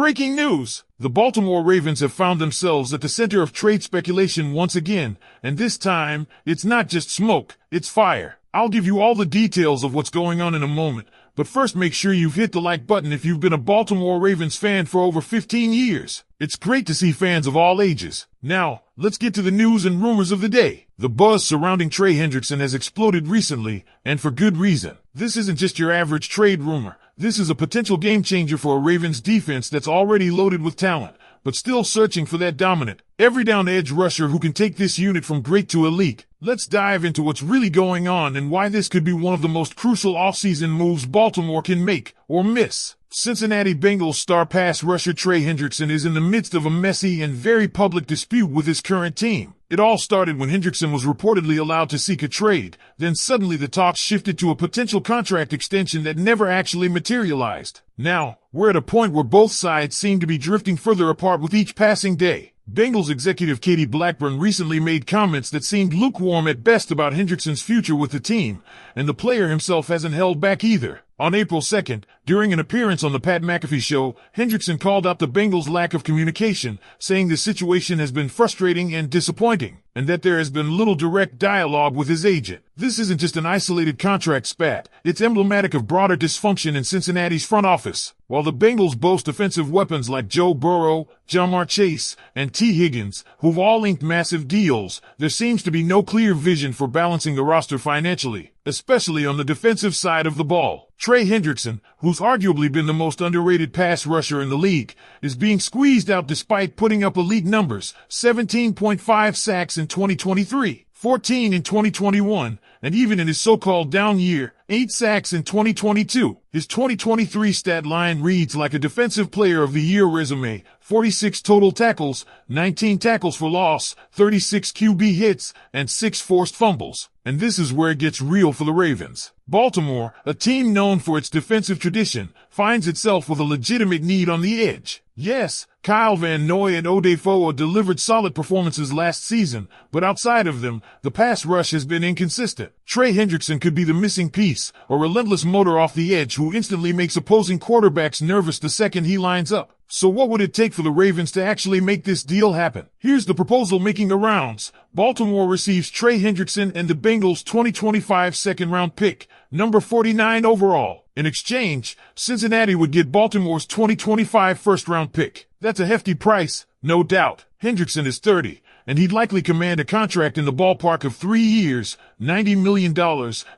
Breaking news! The Baltimore Ravens have found themselves at the center of trade speculation once again, and this time, it's not just smoke, it's fire. I'll give you all the details of what's going on in a moment, but first make sure you've hit the like button if you've been a Baltimore Ravens fan for over 15 years. It's great to see fans of all ages. Now, let's get to the news and rumors of the day. The buzz surrounding Trey Hendrickson has exploded recently, and for good reason. This isn't just your average trade rumor. This is a potential game changer for a Ravens defense that's already loaded with talent, but still searching for that dominant, every-down edge rusher who can take this unit from great to elite. Let's dive into what's really going on and why this could be one of the most crucial offseason moves Baltimore can make or miss. Cincinnati Bengals star pass rusher Trey Hendrickson is in the midst of a messy and very public dispute with his current team. It all started when Hendrickson was reportedly allowed to seek a trade. Then suddenly the talks shifted to a potential contract extension that never actually materialized. Now, we're at a point where both sides seem to be drifting further apart with each passing day. Bengals executive Katie Blackburn recently made comments that seemed lukewarm at best about Hendrickson's future with the team, and the player himself hasn't held back either. On April 2nd, during an appearance on the Pat McAfee show, Hendrickson called out the Bengals' lack of communication, saying the situation has been frustrating and disappointing, and that there has been little direct dialogue with his agent. This isn't just an isolated contract spat, it's emblematic of broader dysfunction in Cincinnati's front office. While the Bengals boast offensive weapons like Joe Burrow, Ja'Marr Chase, and T. Higgins, who've all inked massive deals, there seems to be no clear vision for balancing the roster financially, especially on the defensive side of the ball. Trey Hendrickson, who's arguably been the most underrated pass rusher in the league, is being squeezed out despite putting up elite numbers: 17.5 sacks in 2023, 14 in 2021, and even in his so-called down year, 8 sacks in 2022. His 2023 stat line reads like a Defensive Player of the Year resume: 46 total tackles, 19 tackles for loss, 36 QB hits, and 6 forced fumbles. And this is where it gets real for the Ravens. Baltimore, a team known for its defensive tradition, finds itself with a legitimate need on the edge. Yes, Kyle Van Noy and Odefoa delivered solid performances last season, but outside of them, the pass rush has been inconsistent. Trey Hendrickson could be the missing piece, a relentless motor off the edge who instantly makes opposing quarterbacks nervous the second he lines up. So what would it take for the Ravens to actually make this deal happen? Here's the proposal making the rounds. Baltimore receives Trey Hendrickson and the Bengals' 2025 second-round pick, number 49 overall. In exchange, Cincinnati would get Baltimore's 2025 first-round pick. That's a hefty price, no doubt. Hendrickson is 30, and he'd likely command a contract in the ballpark of 3 years, $90 million,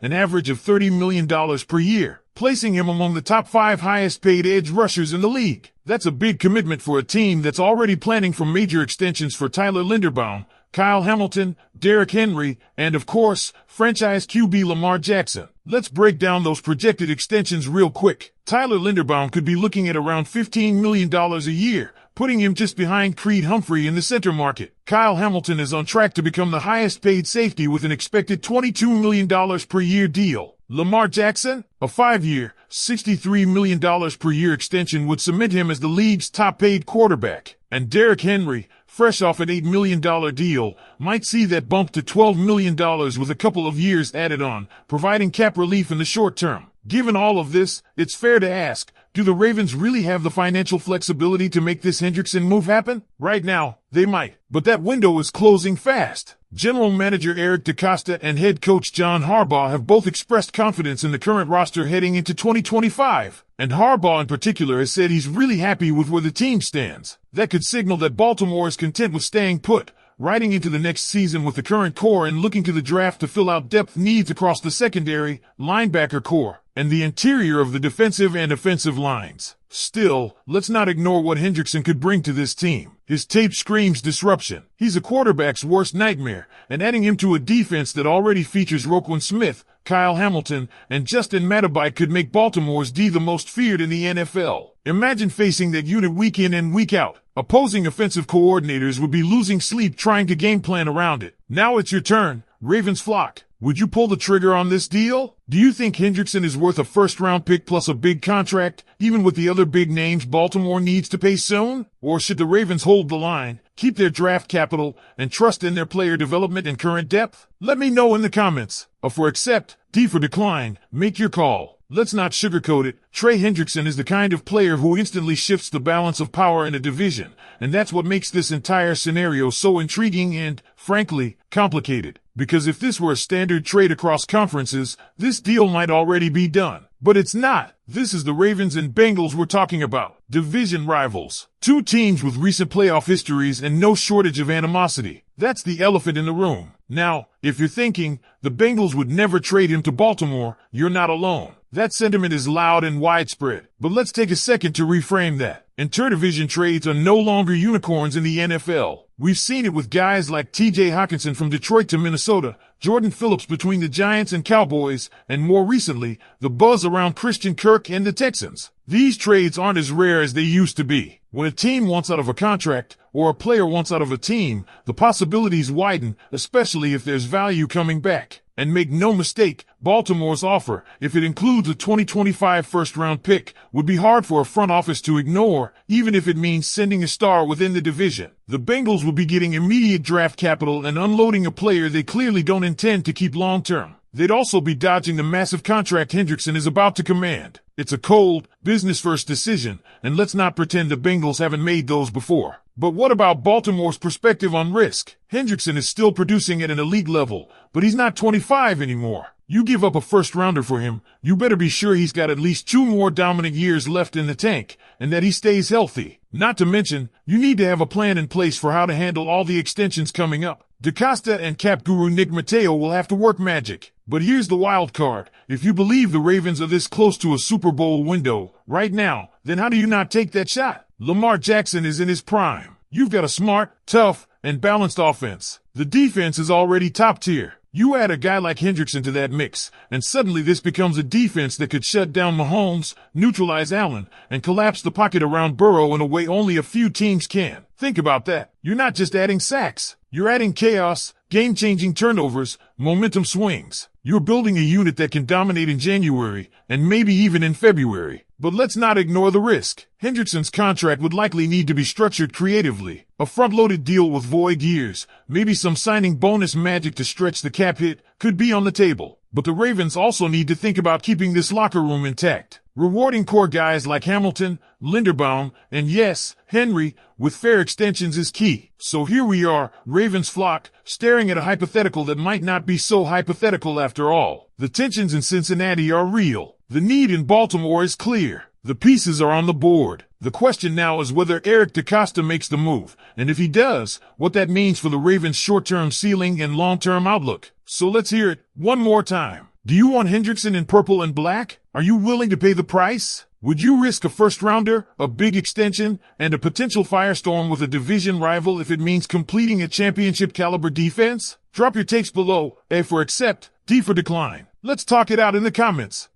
an average of $30 million per year, placing him among the top 5 highest-paid edge rushers in the league. That's a big commitment for a team that's already planning for major extensions for Tyler Linderbaum, Kyle Hamilton, Derrick Henry, and of course, franchise QB Lamar Jackson. Let's break down those projected extensions real quick. Tyler Linderbaum could be looking at around $15 million a year, putting him just behind Creed Humphrey in the center market. Kyle Hamilton is on track to become the highest-paid safety with an expected $22 million per year deal. Lamar Jackson, a 5-year, $63 million per year extension would cement him as the league's top-paid quarterback. And Derrick Henry, fresh off an $8 million deal, might see that bump to $12 million with a couple of years added on, providing cap relief in the short term. Given all of this, it's fair to ask, do the Ravens really have the financial flexibility to make this Hendrickson move happen? Right now, they might, but that window is closing fast. General Manager Eric DeCosta and head coach John Harbaugh have both expressed confidence in the current roster heading into 2025, and Harbaugh in particular has said he's really happy with where the team stands. That could signal that Baltimore is content with staying put, riding into the next season with the current core and looking to the draft to fill out depth needs across the secondary, linebacker core, and the interior of the defensive and offensive lines. Still, let's not ignore what Hendrickson could bring to this team. His tape screams disruption. He's a quarterback's worst nightmare, and adding him to a defense that already features Roquan Smith, Kyle Hamilton, and Justin Mattibite could make Baltimore's D the most feared in the NFL. Imagine facing that unit week in and week out. Opposing offensive coordinators would be losing sleep trying to game plan around it. Now it's your turn, Ravens flock. Would you pull the trigger on this deal? Do you think Hendrickson is worth a first-round pick plus a big contract, even with the other big names Baltimore needs to pay soon? Or should the Ravens hold the line, keep their draft capital, and trust in their player development and current depth? Let me know in the comments. A for accept, D for decline. Make your call. Let's not sugarcoat it. Trey Hendrickson is the kind of player who instantly shifts the balance of power in a division, and that's what makes this entire scenario so intriguing and, frankly, complicated. Because if this were a standard trade across conferences, this deal might already be done. But it's not. This is the Ravens and Bengals we're talking about. Division rivals. Two teams with recent playoff histories and no shortage of animosity. That's the elephant in the room. Now, if you're thinking the Bengals would never trade him to Baltimore, you're not alone. That sentiment is loud and widespread. But let's take a second to reframe that. Interdivision trades are no longer unicorns in the NFL. We've seen it with guys like T.J. Hockenson from Detroit to Minnesota, Jordan Phillips between the Giants and Cowboys, and more recently, the buzz around Christian Kirk and the Texans. These trades aren't as rare as they used to be. When a team wants out of a contract, or a player wants out of a team, the possibilities widen, especially if there's value coming back. And make no mistake, Baltimore's offer, if it includes a 2025 first-round pick, would be hard for a front office to ignore, even if it means sending a star within the division. The Bengals will be getting immediate draft capital and unloading a player they clearly don't intend to keep long-term. They'd also be dodging the massive contract Hendrickson is about to command. It's a cold, business-first decision, and let's not pretend the Bengals haven't made those before. But what about Baltimore's perspective on risk? Hendrickson is still producing at an elite level, but he's not 25 anymore. You give up a first-rounder for him, you better be sure he's got at least 2 more dominant years left in the tank, and that he stays healthy. Not to mention, you need to have a plan in place for how to handle all the extensions coming up. DaCosta and cap guru Nick Mateo will have to work magic. But here's the wild card. If you believe the Ravens are this close to a Super Bowl window right now, then how do you not take that shot? Lamar Jackson is in his prime. You've got a smart, tough, and balanced offense. The defense is already top tier. You add a guy like Hendrickson to that mix, and suddenly this becomes a defense that could shut down Mahomes, neutralize Allen, and collapse the pocket around Burrow in a way only a few teams can. Think about that. You're not just adding sacks. You're adding chaos, game-changing turnovers, momentum swings. You're building a unit that can dominate in January, and maybe even in February. But let's not ignore the risk. Hendrickson's contract would likely need to be structured creatively. A front-loaded deal with void years, maybe some signing bonus magic to stretch the cap hit, could be on the table. But the Ravens also need to think about keeping this locker room intact. Rewarding core guys like Hamilton, Linderbaum, and yes, Henry, with fair extensions is key. So here we are, Ravens flock, staring at a hypothetical that might not be so hypothetical after all. The tensions in Cincinnati are real. The need in Baltimore is clear. The pieces are on the board. The question now is whether Eric DaCosta makes the move, and if he does, what that means for the Ravens' short-term ceiling and long-term outlook. So let's hear it one more time. Do you want Hendrickson in purple and black? Are you willing to pay the price? Would you risk a first-rounder, a big extension, and a potential firestorm with a division rival if it means completing a championship-caliber defense? Drop your takes below, A for accept, D for decline. Let's talk it out in the comments.